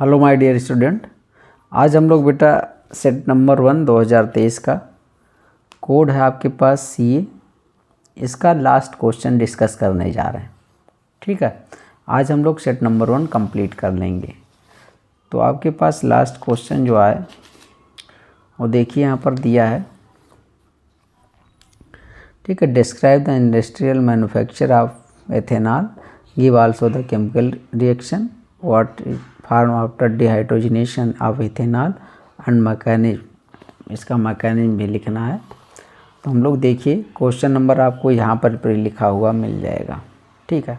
Hello my dear student, आज हम लोग बेटा सेट नंबर 1 2023 का कोड है आपके पास CA, इसका लास्ट क्वेश्चन डिस्कस करने जा रहे हैं। ठीक है, आज हम लोग सेट नंबर 1 कंप्लीट कर लेंगे। तो आपके पास लास्ट क्वेश्चन जो आए वो देखिए यहाँ पर दिया है। ठीक है, describe the industrial manufacture of ethanol, give also the chemical reaction, what form after dehydrogenation of ethanol and mechanism, इसका मैकेनिज्म भी लिखना है। तो हम लोग देखिए क्वेश्चन नंबर आपको यहाँ पर लिखा हुआ मिल जाएगा। ठीक है,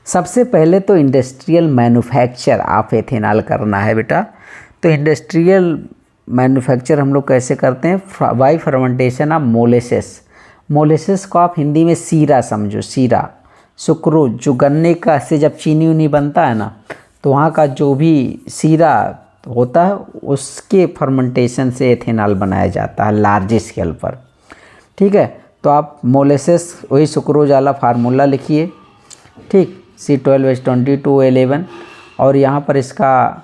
सबसे पहले तो इंडस्ट्रियल मैन्युफैक्चर ऑफ एथेनॉल करना है बेटा। तो इंडस्ट्रियल मैन्युफैक्चर हम लोग कैसे करते हैं? Bye fermentation of molasses. Molasses को आप हिंदी में सीरा समझो, सीरा सुक्रोज, जो गन्ने का से जब चीनी उनी बनता है ना, तो वहाँ का जो भी सीरा होता है उसके फर्मेंटेशन से एथेनॉल बनाया जाता है लार्ज स्केल पर। ठीक है, तो आप मोलेसेस वही सुक्रोज वाला फार्मूला लिखिए। ठीक, C12H22O11, और यहाँ पर इसका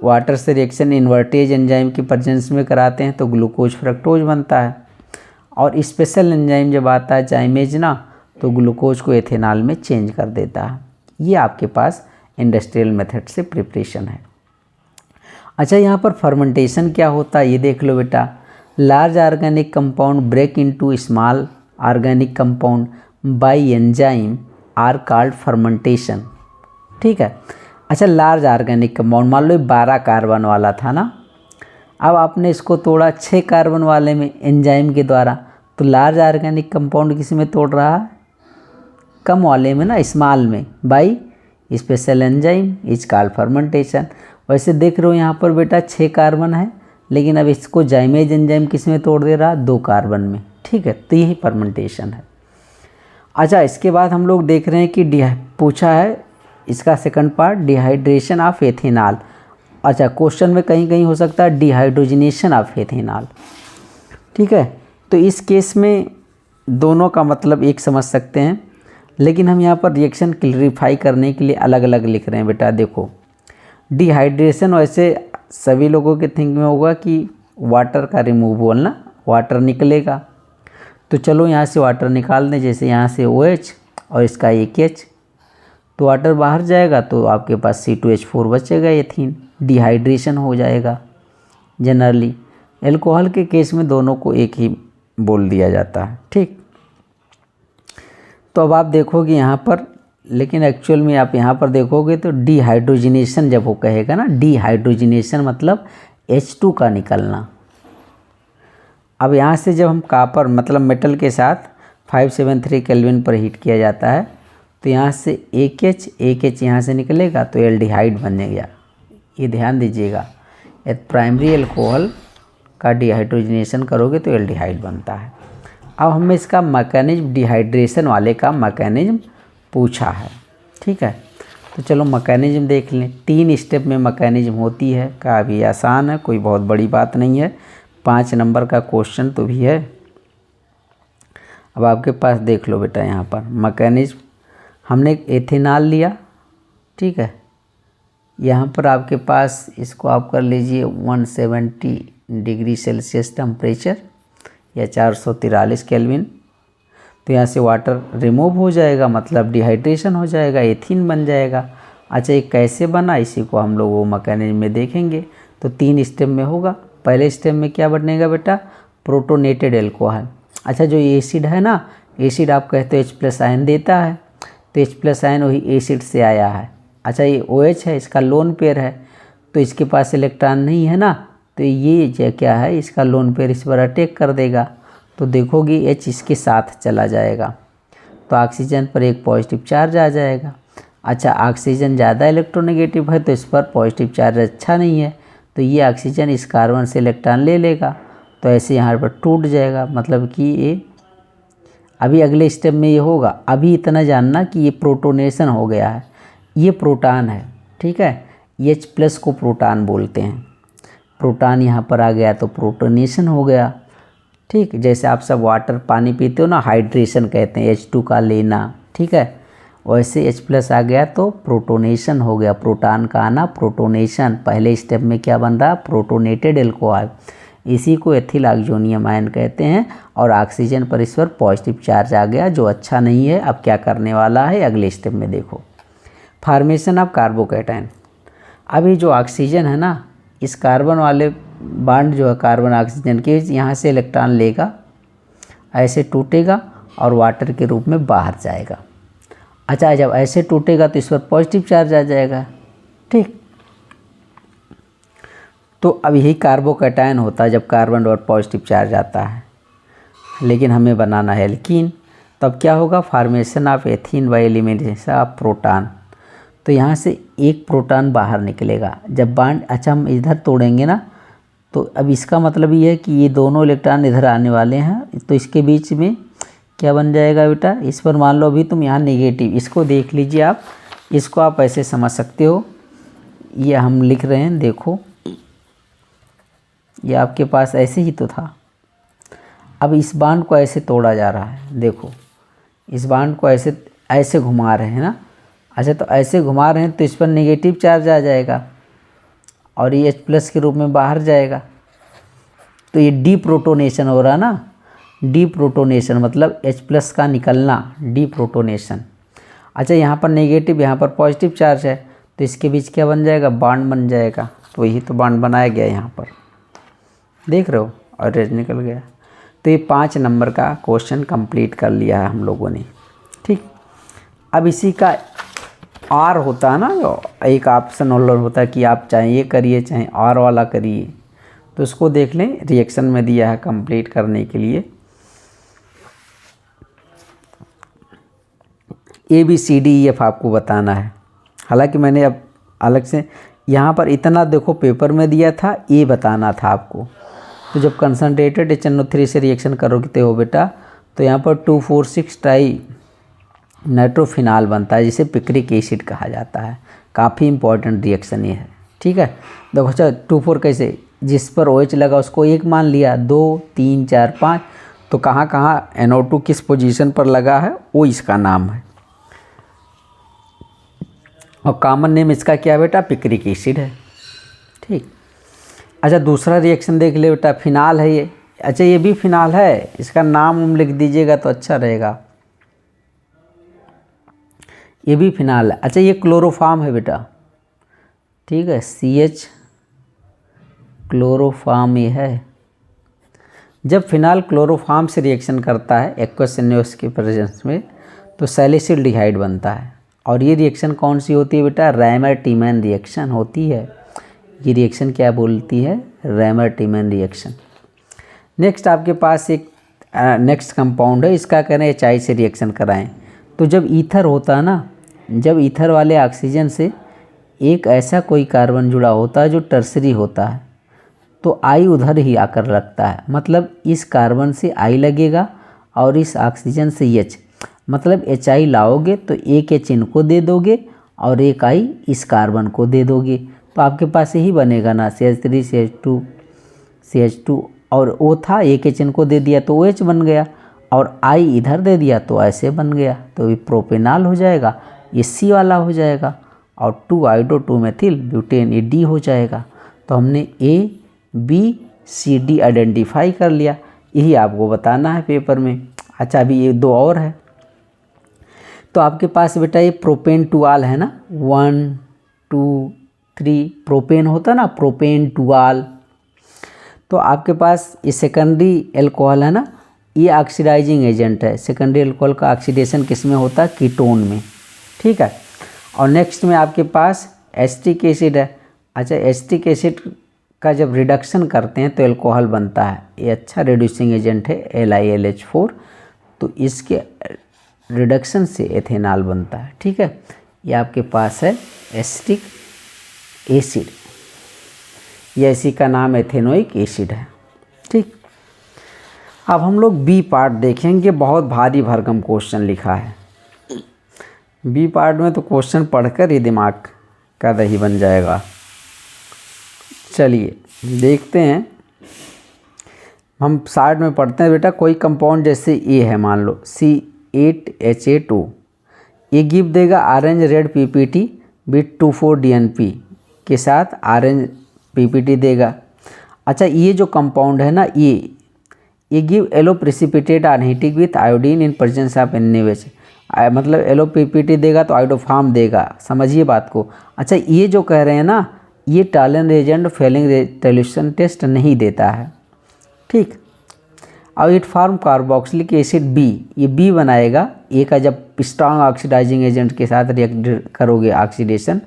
वाटर से रिएक्शन इन्वर्टेज एंजाइम की प्रेजेंस में कराते हैं तो ग्लूकोज फ्रक्टोज बनता है। और स्पेशल एंजाइम जब आता है जाइमेज ना, तो ग्लूकोज को एथेनॉल में चेंज कर देता है। ये आपके पास इंडस्ट्रियल मेथड से प्रिपरेशन है। अच्छा, यहाँ पर फर्मेंटेशन क्या होता है ये देख लो बेटा। Large organic compound break into small organic compound by enzyme are called fermentation. ठीक है, अच्छा लार्ज ऑर्गेनिक कंपाउंड मान लो 12 कार्बन वाला था ना, अब आपने इसको तोड़ा 6 कार्बन वाले में एंजाइम के द्वारा, तो लार्ज ऑर्गेनिक कंपाउंड किसी में तोड़ रहा है? कम वाले में ना, स्मॉल में, by special enzyme is called fermentation. वैसे देख रहे हो यहाँ पर बेटा 6 कार्बन है, लेकिन अब इसको जाइमेज एंजाइम किस में तोड़ दे रहा? 2 कार्बन में। ठीक है, तो यही फर्मेंटेशन है। अच्छा, इसके बाद हम लोग देख रहे हैं कि पूछा है इसका second part, dehydration of ethanol. अच्छा, क्वेश्चन में कहीं कहीं हो सकता है डिहाइड्रोजनेशन ऑफ एथेनॉल। ठीक है, तो इस केस में दोनों का मतलब एक समझ सकते हैं, लेकिन हम यहाँ पर रिएक्शन क्लियरिफाई करने के लिए अलग अलग लिख रहे हैं बेटा। देखो, डिहाइड्रेशन वैसे सभी लोगों के थिंक में होगा कि वाटर का रिमूवल ना, वाटर निकलेगा। तो चलो यहाँ से वाटर निकाल दें, जैसे यहाँ से OH और इसका एक H, तो वाटर बाहर जाएगा तो आपके पास C2H4 बचेगा, एथीन। डिहाइड्रेशन हो जाएगा। जनरली एल्कोहल के केस में दोनों को एक ही बोल दिया जाता है। ठीक, तो अब आप देखोगे यहाँ पर, लेकिन एक्चुअल में आप यहाँ पर देखोगे तो डिहाइड्रोजनेशन जब वो कहेगा ना, डिहाइड्रोजनेशन मतलब H2 का निकलना। अब यहाँ से जब हम कापर मतलब मेटल के साथ 573 केल्विन पर हीट किया जाता है, तो यहाँ से एक H यहाँ से निकलेगा तो एल्डिहाइड बनेगा। ये ध्यान दीजिएगा, प्राइमरी एल्कोहल का डिहाइड्रोजनेशन करोगे तो एल्डिहाइड बनता है। अब हमें इसका मैकेनिज्म, डिहाइड्रेशन वाले का मैकेनिज्म पूछा है। ठीक है, तो चलो मैकेनिज्म देख लें। 3 स्टेप में मैकेनिज्म होती है, काफ़ी आसान है, कोई बहुत बड़ी बात नहीं है। 5 नंबर का क्वेश्चन तो भी है। अब आपके पास देख लो बेटा, यहाँ पर मैकेनिज्म हमने एथेनॉल लिया। ठीक है, यहाँ पर आपके पास इसको आप कर लीजिए 170 डिग्री सेल्सियस टेम्परेचर या 443 केल्विन। तो यहाँ से वाटर रिमूव हो जाएगा, मतलब डिहाइड्रेशन हो जाएगा, एथीन बन जाएगा। अच्छा, ये कैसे बना इसी को हम लोग वो मैकेनिज्म में देखेंगे। तो 3 स्टेप में होगा। पहले स्टेप में क्या बनेगा बेटा? Protonated alcohol. अच्छा, जो एसिड है ना, एसिड आप कहते हो H+ आयन देता है, तो H+ आयन वही एसिड से आया है। अच्छा, ये OH है, इसका लोन पेयर है, तो इसके पास इलेक्ट्रॉन नहीं है ना, तो ये क्या है, इसका लोन पेयर इस पर अटैक कर देगा, तो देखोगे H इसके साथ चला जाएगा, तो ऑक्सीजन पर एक पॉजिटिव चार्ज आ जाएगा। अच्छा, ऑक्सीजन ज़्यादा इलेक्ट्रोनेगेटिव है तो इस पर पॉजिटिव चार्ज अच्छा नहीं है, तो ये ऑक्सीजन इस कार्बन से इलेक्ट्रॉन ले लेगा, तो ऐसे यहाँ पर टूट जाएगा। मतलब कि ये अभी अगले स्टेप में ये होगा। अभी इतना जानना कि ये प्रोटोनेशन हो गया है, ये प्रोटॉन है। ठीक है, H+ को प्रोटॉन बोलते हैं। प्रोटॉन यहाँ पर आ गया तो प्रोटोनेशन हो गया। ठीक, जैसे आप सब वाटर पानी पीते हो ना, हाइड्रेशन कहते हैं, H2 का लेना। ठीक है, वैसे H+ आ गया तो प्रोटोनेशन हो गया, प्रोटॉन का आना प्रोटोनेशन। पहले स्टेप में क्या बन रहा, प्रोटोनेटेड एल्कोहल, इसी को एथिल ऑक्सोनियम आयन कहते हैं। और ऑक्सीजन पर इस पर पॉजिटिव चार्ज आ गया जो अच्छा नहीं है। अब क्या करने वाला है अगले स्टेप में देखो, फार्मेशन ऑफ कार्बोकैटायन। अभी जो ऑक्सीजन है ना, इस कार्बन वाले बॉन्ड जो है कार्बन ऑक्सीजन के, यहाँ से इलेक्ट्रॉन लेगा, ऐसे टूटेगा और वाटर के रूप में बाहर जाएगा। अच्छा, जब ऐसे टूटेगा तो इस पर पॉजिटिव चार्ज आ जाएगा, ठीक। तो अब यही कार्बोकैटायन होता है जब कार्बन पर पॉजिटिव चार्ज आता है, लेकिन हमें बनाना है एल्कीन। तब क्या होगा, formation of ethene by elimination of proton. तो यहाँ से एक प्रोटॉन बाहर निकलेगा जब बॉन्ड, अच्छा हम इधर तोड़ेंगे ना, तो अब इसका मतलब ये है कि ये दोनों इलेक्ट्रॉन इधर आने वाले हैं, तो इसके बीच में क्या बन जाएगा बेटा, इस पर मान लो अभी तुम यहाँ नेगेटिव, इसको देख लीजिए आप, इसको आप ऐसे समझ सकते हो, ये हम लिख रहे हैं, देखो ये आपके पास ऐसे ही तो था। अब इस बॉन्ड को ऐसे तोड़ा जा रहा है, देखो इस बॉन्ड को ऐसे ऐसे घुमा रहे हैं ना। अच्छा, तो ऐसे घुमा रहे हैं तो इस पर नेगेटिव चार्ज आ जाएगा और ये H+ के रूप में बाहर जाएगा। तो ये डीप्रोटोनेशन हो रहा ना, डीप्रोटोनेशन मतलब H+ का निकलना, डीप्रोटोनेशन। अच्छा, यहाँ पर नेगेटिव, यहाँ पर पॉजिटिव चार्ज है, तो इसके बीच क्या बन जाएगा, बॉन्ड बन जाएगा। तो यही तो बॉन्ड बनाया गया यहाँ पर, देख रहे हो, और रेज निकल गया। तो ये 5 नंबर का क्वेश्चन कंप्लीट कर लिया है हम लोगों ने, ठीक। अब इसी का R होता है ना, एक ऑप्शन और होता है कि आप चाहे ये करिए चाहे R वाला करिए, तो उसको देख लें, रिएक्शन में दिया है कंप्लीट करने के लिए। ABCDEF आपको बताना है, हालांकि मैंने अब अलग से यहाँ पर इतना देखो पेपर में दिया था, ये बताना था आपको। तो जब कंसनट्रेटेड HNO3 से रिएक्शन करोगे हो बेटा, तो यहाँ पर 2,4,6 ट्राई नाइट्रोफिनाल बनता है, जिसे पिक्रिक एसिड कहा जाता है। काफ़ी इंपॉर्टेंट रिएक्शन ये है, ठीक है। देखो अच्छा, 2,4 कैसे, जिस पर OH लगा उसको 1 मान लिया, 2, 3, 4, 5, तो कहाँ कहाँ NO2 किस पोजीशन पर लगा है वो इसका नाम है, और कॉमन नेम इसका क्या है बेटा, पिक्रिक एसिड है, ठीक। अच्छा, दूसरा रिएक्शन देख ले बेटा, फिनाल है ये। अच्छा, ये भी फिनाल है, इसका नाम हम लिख दीजिएगा तो अच्छा रहेगा, ये भी फिनाल है। अच्छा, ये क्लोरोफॉर्म है बेटा, ठीक है, CH क्लोरोफॉर्म ये है। जब फिनाल क्लोरोफॉर्म से रिएक्शन करता है एक्वस NaOH के प्रेजेंस में, तो सैलिसिल्डिहाइड बनता है। और ये रिएक्शन कौन सी होती है बेटा, रैमर-टीमैन रिएक्शन होती है। ये रिएक्शन क्या बोलती है, रैमर-टीमैन रिएक्शन। नेक्स्ट आपके पास एक नेक्स्ट कंपाउंड है, इसका कह रहे हैं HI से रिएक्शन कराएं। तो जब ईथर होता है ना, जब ईथर वाले ऑक्सीजन से एक ऐसा कोई कार्बन जुड़ा होता है जो टर्सरी होता है, तो I उधर ही आकर लगता है, मतलब इस कार्बन से I लगेगा और इस ऑक्सीजन से H, मतलब HI लाओगे तो एक H इनको दे दोगे और एक I इस कार्बन को दे दोगे, तो आपके पास यही बनेगा ना, CH3 CH2 CH2, और O था एक H इनको दे दिया तो OH बन गया, और I इधर दे दिया तो ऐसे बन गया, तो ये प्रोपेनॉल हो जाएगा, ये C वाला हो जाएगा, और 2-आइडो 2-मेथिल ब्यूटेन, ये D हो जाएगा। तो हमने ABCD आइडेंटिफाई कर लिया, यही आपको बताना है पेपर में। अच्छा, अभी ये 2 और है, तो आपके पास बेटा ये प्रोपेन टुआल है ना, 1 2 3 प्रोपेन होता ना, प्रोपेन टुआल। तो आपके पास ये सेकेंडरी एल्कोहल है ना, ये ऑक्सीडाइजिंग एजेंट है। सेकेंडरी एल्कोहल का ऑक्सीडेशन किस में होता है, कीटोन में, ठीक है। और नेक्स्ट में आपके पास एसिटिक एसिड है। अच्छा, एसिटिक एसिड का जब रिडक्शन करते हैं तो एल्कोहल बनता है, ये अच्छा रिड्यूसिंग एजेंट है, LiLH4, तो इसके रिडक्शन से एथेनॉल बनता है, ठीक है। ये आपके पास है एसिटिक एसिड, ये इसी का नाम एथेनोइक एसिड है, ठीक। अब हम लोग B पार्ट देखेंगे, बहुत भारी भरकम क्वेश्चन लिखा है। B पार्ट में तो क्वेश्चन पढ़कर ही दिमाग का दही बन जाएगा। चलिए देखते हैं, हम साइड में पढ़ते हैं बेटा। कोई कंपाउंड जैसे A है, मान लो C8Ha2, ये गिव देगा orange red PPT with 2,4-DNP के साथ ऑरेंज पीपीटी देगा। अच्छा, ये जो कंपाउंड है ना, ये give yellow precipitate on heating with iodine in presence of NaOH। मतलब येलो पीपीटी देगा तो आयोडोफार्म देगा, समझिए बात को। अच्छा, ये जो कह रहे हैं ना, ये Tollens reagent Fehling resolution test नहीं देता है, ठीक। और it form carboxylic acid B, ये बी बनाएगा। ए का जब स्ट्रांग ऑक्सीडाइजिंग एजेंट के साथ रिएक्ट करोगे ऑक्सीडेशन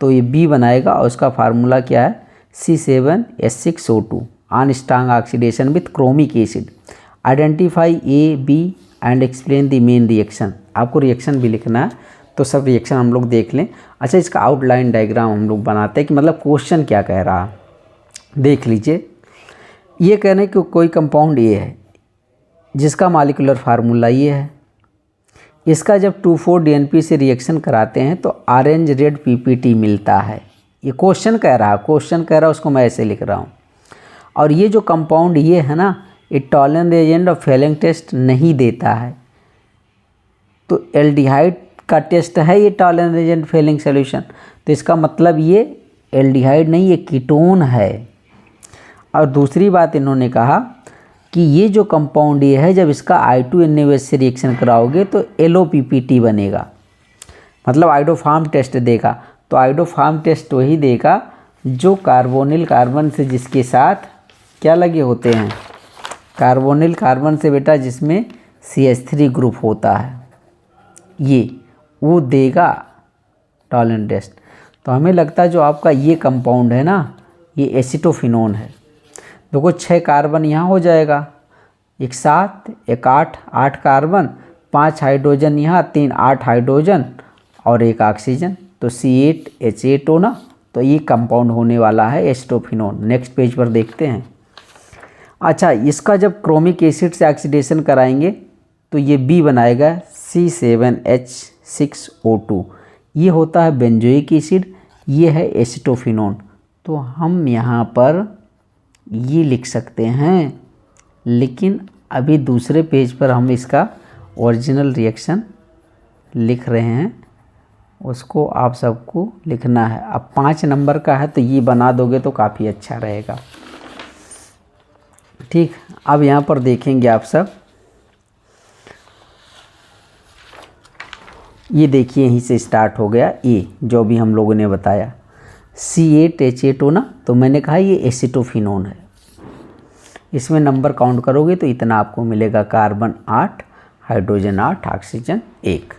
तो ये बी बनाएगा, और उसका फार्मूला क्या है, C7H6O2 on strong oxidation with chromic acid. Identify A B and explain the main reaction. आपको रिएक्शन भी लिखना है, तो सब रिएक्शन हम लोग देख लें। अच्छा, इसका आउटलाइन डायग्राम हम लोग बनाते हैं कि मतलब क्वेश्चन क्या कह रहा है, देख लीजिए। ये कह रहे हैं कि कोई कंपाउंड ये है जिसका मॉलिक्यूलर फार्मूला ये है, इसका जब 2,4-DNP से रिएक्शन कराते हैं तो ऑरेंज रेड पीपीटी मिलता है। ये क्वेश्चन कह रहा है, उसको मैं ऐसे लिख रहा हूँ। और ये जो कंपाउंड ये है ना, ये टॉलन रेजेंट और फेलिंग टेस्ट नहीं देता है। तो एल्डिहाइड का टेस्ट है ये टॉलन रेजेंट फेलिंग सोल्यूशन, तो इसका मतलब ये एल्डिहाइड नहीं, ये कीटोन है। और दूसरी बात इन्होंने कहा कि ये जो कंपाउंड ये है, जब इसका I2NaOH से रिएक्शन कराओगे तो LOPPT बनेगा, मतलब आइडोफार्म टेस्ट देगा। तो आइडोफार्म टेस्ट वही देगा जो कार्बोनिल कार्बन से जिसके साथ क्या लगे होते हैं, कार्बोनिल कार्बन से बेटा जिसमें CH3 ग्रुप होता है, ये वो देगा टॉलन टेस्ट। तो हमें लगता है जो आपका ये कंपाउंड है ना, ये एसिटोफिनोन है। देखो 6 कार्बन यहाँ हो जाएगा, एक 7 एक 8 कार्बन, 5 हाइड्रोजन यहाँ, 3 8 हाइड्रोजन और एक ऑक्सीजन, तो C8H8O ना। तो ये कंपाउंड होने वाला है एसिटोफिनोन। नेक्स्ट पेज पर देखते हैं। अच्छा, इसका जब क्रोमिक एसिड से ऑक्सीडेशन कराएंगे तो ये बी बनाएगा C7H6O2। ये होता है बेंजोइक एसिड, ये है एसिटोफिनोन। तो हम यहाँ पर ये लिख सकते हैं, लेकिन अभी दूसरे पेज पर हम इसका ओरिजिनल रिएक्शन लिख रहे हैं, उसको आप सबको लिखना है। अब 5 नंबर का है तो ये बना दोगे तो काफ़ी अच्छा रहेगा, ठीक। अब यहाँ पर देखेंगे आप सब, ये देखिए यहीं से स्टार्ट हो गया ए, जो भी हम लोगों ने बताया C8H8O ना। तो मैंने कहा ये एसिटोफिनोन है। इसमें नंबर काउंट करोगे तो इतना आपको मिलेगा, कार्बन 8 हाइड्रोजन 8 ऑक्सीजन 1।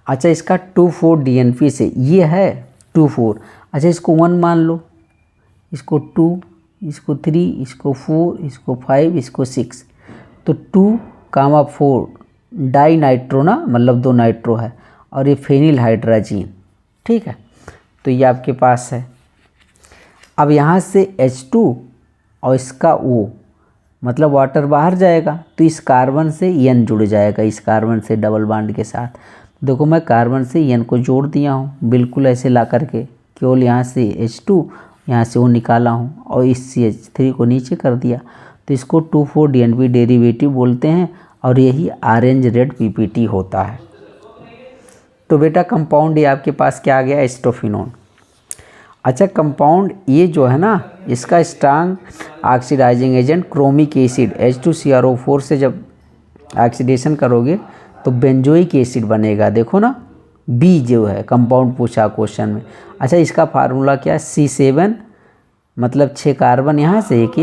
अच्छा, इसका 2,4-DNP से ये है 2,4। अच्छा, इसको 1 मान लो, इसको 2, इसको 3, इसको 4, इसको 5, इसको 6। तो 2,4 डाई नाइट्रो ना, मतलब 2 नाइट्रो है, और ये फेनिल हाइड्राजीन, ठीक है। तो ये आपके पास है। अब यहाँ से H2 और इसका O, मतलब वाटर बाहर जाएगा, तो इस कार्बन से N जुड़ जाएगा, इस कार्बन से डबल बॉन्ड के साथ। देखो मैं कार्बन से N को जोड़ दिया हूँ, बिल्कुल ऐसे ला करके, केवल यहाँ से H2, यहाँ से O निकाला हूँ और इस CH3 को नीचे कर दिया। तो इसको 2,4-DNP डेरिवेटिव बोलते हैं, और यही ऑरेंज रेड पीपीटी होता है। तो बेटा कंपाउंड ये आपके पास क्या आ गया, एसिटोफिनोन। अच्छा, कंपाउंड ये जो है ना, इसका strong oxidising agent chromic acid H2CrO4 से जब ऑक्सीडेशन करोगे तो बेंजोइक एसिड बनेगा। देखो ना, बी जो है कंपाउंड पूछा क्वेश्चन में। अच्छा, इसका फार्मूला क्या है, C7, मतलब 6 कार्बन यहाँ से एक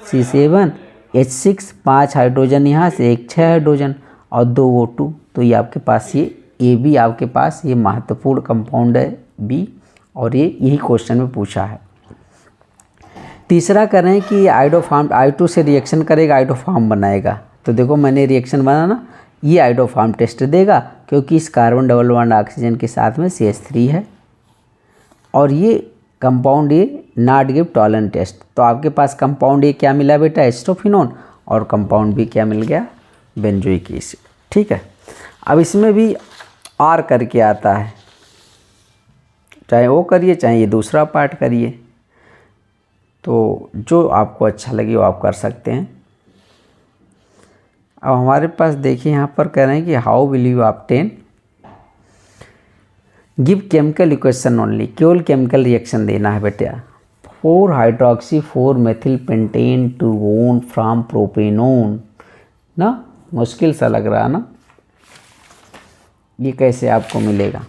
C7H6, 5 हाइड्रोजन यहाँ से एक 6 हाइड्रोजन और 2 O2। तो ये आपके पास ये AB आपके पास ये महत्वपूर्ण कंपाउंड है बी, और ये यही क्वेश्चन में पूछा है। तीसरा करें कि आइडोफार्म I2 से रिएक्शन करेगा, आइडोफार्म बनाएगा। तो देखो मैंने रिएक्शन बना ना, ये आइडोफार्म टेस्ट देगा, क्योंकि इस कार्बन डबल बॉन्ड ऑक्सीजन के साथ में CH3 है, और ये कंपाउंड ये नॉट गिव टॉलन टेस्ट। तो आपके पास कंपाउंड ये क्या मिला बेटा, एसिटोफिनोन, और कंपाउंड भी क्या मिल गया, बेंजोइक एसिड, ठीक है। अब इसमें भी R करके आता है, चाहे वो करिए चाहे ये दूसरा पार्ट करिए, तो जो आपको अच्छा लगे वो आप कर सकते हैं। अब हमारे पास देखिए यहाँ पर कह रहे हैं कि how will you obtain give chemical equation only, केवल केमिकल रिएक्शन देना है बेटा। 4 hydroxy 4 methyl pentane two own from propanone ना, मुश्किल सा लग रहा है ना, ये कैसे आपको मिलेगा।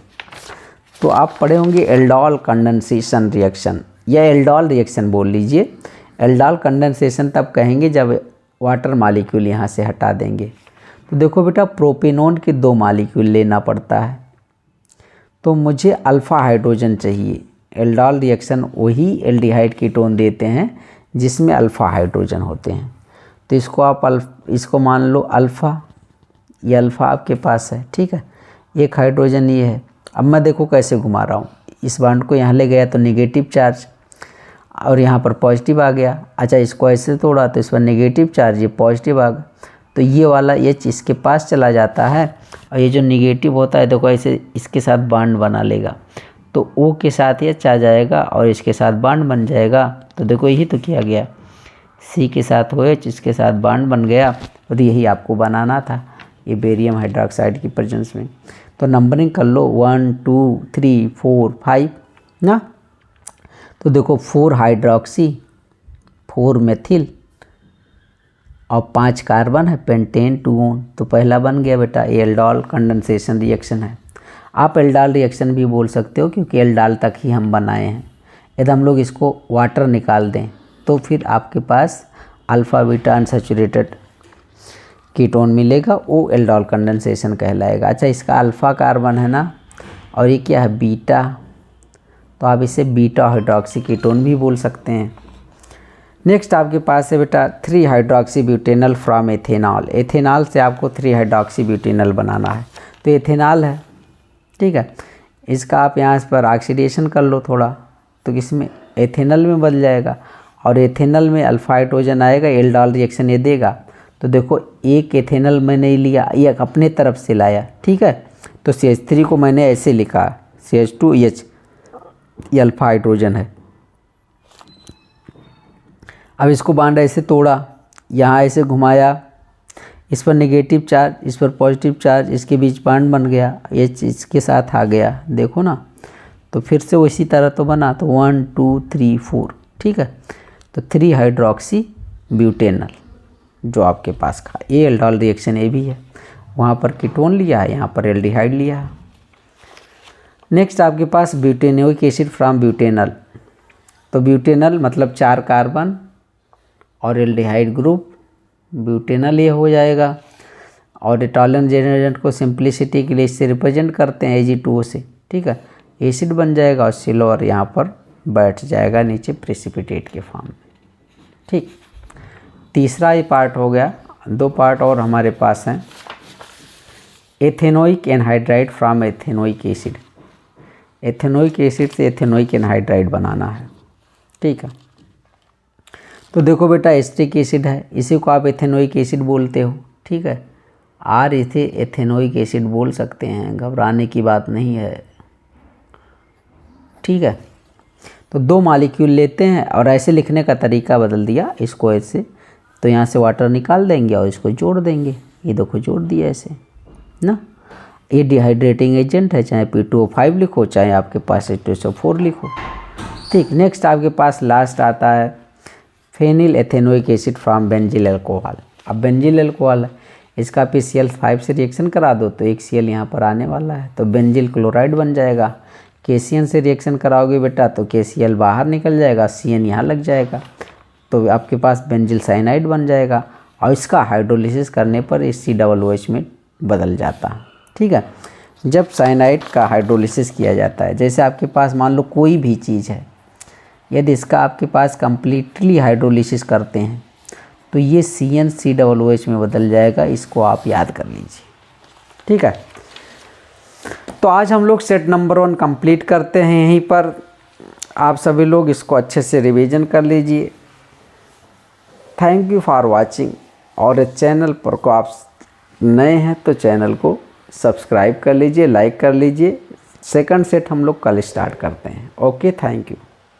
तो आप पढ़े होंगे एल्डोल कंडेंसेशन रिएक्शन या एल्डोल रिएक्शन बोल लीजिए। एल्डोल कंडेंसेशन तब कहेंगे जब वाटर मालिक्यूल यहाँ से हटा देंगे। तो देखो बेटा प्रोपेनोन के 2 मालिक्यूल लेना पड़ता है, तो मुझे अल्फ़ा हाइड्रोजन चाहिए। एल्डोल रिएक्शन वही एल्डिहाइड कीटोन देते हैं जिसमें अल्फ़ा हाइड्रोजन होते हैं। तो इसको आप इसको मान लो अल्फ़ा, ये अल्फ़ा आपके पास है, ठीक है, एक हाइड्रोजन ये है। अब मैं देखो कैसे घुमा रहा हूँ, इस बॉन्ड को यहाँ ले गया तो नेगेटिव चार्ज और यहाँ पर पॉजिटिव आ गया। अच्छा इसको ऐसे तोड़ा तो इस पर नेगेटिव चार्ज, ये पॉजिटिव आ गया, तो ये वाला एच इसके पास चला जाता है और ये जो नेगेटिव होता है देखो ऐसे इसके साथ बॉन्ड बना लेगा, तो O के साथ एच आ जाएगा और इसके साथ बॉन्ड बन जाएगा। तो देखो यही तो किया गया, C के साथ OH, इसके साथ बॉन्ड बन गया और यही आपको बनाना था ये बेरियम हाइड्रोक्साइड की प्रेजेंस में। तो नंबरिंग कर लो 1 2 3 4 5 ना। तो देखो 4 हाइड्रोक्सी 4 मेथिल और 5 कार्बन है, पेंटेन 2 ओन, तो पहला बन गया बेटा ये एल्डोल कंडेंसेशन रिएक्शन है। आप एल्डोल रिएक्शन भी बोल सकते हो क्योंकि एल्डोल तक ही हम बनाए हैं। यदि हम लोग इसको वाटर निकाल दें तो फिर आपके पास अल्फ़ा बीटा अनसैचुरेटेड कीटोन मिलेगा, वो एल्डोल कंडेंसेशन कहलाएगा। अच्छा इसका अल्फ़ा कार्बन है ना और ये क्या है बीटा, तो आप इसे बीटा हाइड्रोक्सी कीटोन भी बोल सकते हैं। नेक्स्ट आपके पास है बेटा 3 hydroxy butanol from ethanol. Ethanol से आपको 3 हाइड्रोक्सी ब्यूटेनॉल बनाना है, तो एथेनॉल है, ठीक है, इसका आप यहाँ पर ऑक्सीडेशन कर लो थोड़ा, तो इसमें एथेनॉल में बदल जाएगा और एथेनॉल में अल्फ़ा हाइड्रोजन आएगा, एल्डोल रिएक्शन ये देगा। तो देखो एक एथेनॉल मैंने लिया, एक अपने तरफ से लाया, ठीक है, तो CH3 को मैंने ऐसे लिखा CH2H, ये अल्फ़ा हाइड्रोजन है। अब इसको बांड ऐसे तोड़ा, यहाँ ऐसे घुमाया, इस पर नेगेटिव चार्ज, इस पर पॉजिटिव चार्ज, इसके बीच बांड बन गया, ये इसके साथ आ गया, देखो ना, तो फिर से उसी तरह तो बना, तो 1 2 3 4, ठीक है, तो 3 हाइड्रोक्सी ब्यूटेनॉल जो आपके पास का ये एल्डोल रिएक्शन ये भी है, वहाँ पर कीटोन लिया है, यहाँ पर एल्डिहाइड लिया है। नेक्स्ट आपके पास ब्यूटेनोइक एसिड फ्रॉम ब्यूटेनॉल, तो ब्यूटेनॉल मतलब 4 कार्बन और एल्डिहाइड ग्रुप, ब्यूटेनॉल ये हो जाएगा। और टॉलरेंस एजेंट को सिंप्लिसिटी के लिए इससे रिप्रेजेंट करते हैं Ag2O से, ठीक है, एसिड बन जाएगा और सिल्वर यहाँ पर बैठ जाएगा नीचे प्रेसिपिटेट के फॉर्म में, ठीक। तीसरा ये पार्ट हो गया, 2 पार्ट और हमारे पास हैं। Ethanoic anhydride from ethanoic acid, ethanoic acid से एथेनोइक एनहाइड्राइड बनाना है, ठीक है। तो देखो बेटा एस्टिक एसिड है, इसी को आप एथेनोइक एसिड बोलते हो, ठीक है, आर इसे एथेनोइक एसिड बोल सकते हैं, घबराने की बात नहीं है, ठीक है। तो 2 मालिक्यूल लेते हैं और ऐसे लिखने का तरीका बदल दिया, इसको ऐसे, तो यहाँ से वाटर निकाल देंगे और इसको जोड़ देंगे, ये देखो जोड़ दिया ऐसे ना। ये डिहाइड्रेटिंग एजेंट है, चाहे P2O5 लिखो चाहे आपके पास H2SO4 लिखो, ठीक। नेक्स्ट आपके पास लास्ट आता है phenyl ethanoic acid from benzyl alcohol. अब बेंजिल अल्कोहल है, इसका PCl5 से रिएक्शन करा दो तो एक Cl यहाँ पर आने वाला है, तो बेंजिल क्लोराइड बन जाएगा। KCN से रिएक्शन कराओगे बेटा तो KCl बाहर निकल जाएगा, CN यहाँ लग जाएगा, तो आपके पास बेंजिल साइनाइड बन जाएगा और इसका हाइड्रोलिसिस करने पर इस COOH में बदल जाता है, ठीक है। जब साइनाइड का हाइड्रोलिसिस किया जाता है, जैसे आपके पास मान लो कोई भी चीज़ है, यदि इसका आपके पास कम्प्लीटली हाइड्रोलिसिस करते हैं तो ये CnCOOH में बदल जाएगा, इसको आप याद कर लीजिए, ठीक है। तो आज हम लोग सेट नंबर 1 कंप्लीट करते हैं यहीं पर। आप सभी लोग इसको अच्छे से रिवीजन कर लीजिए। Thank you for watching. और चैनल पर को आप नए हैं तो चैनल को सब्सक्राइब कर लीजिए, लाइक कर लीजिए। सेकंड सेट हम लोग कल स्टार्ट करते हैं। Okay, thank you.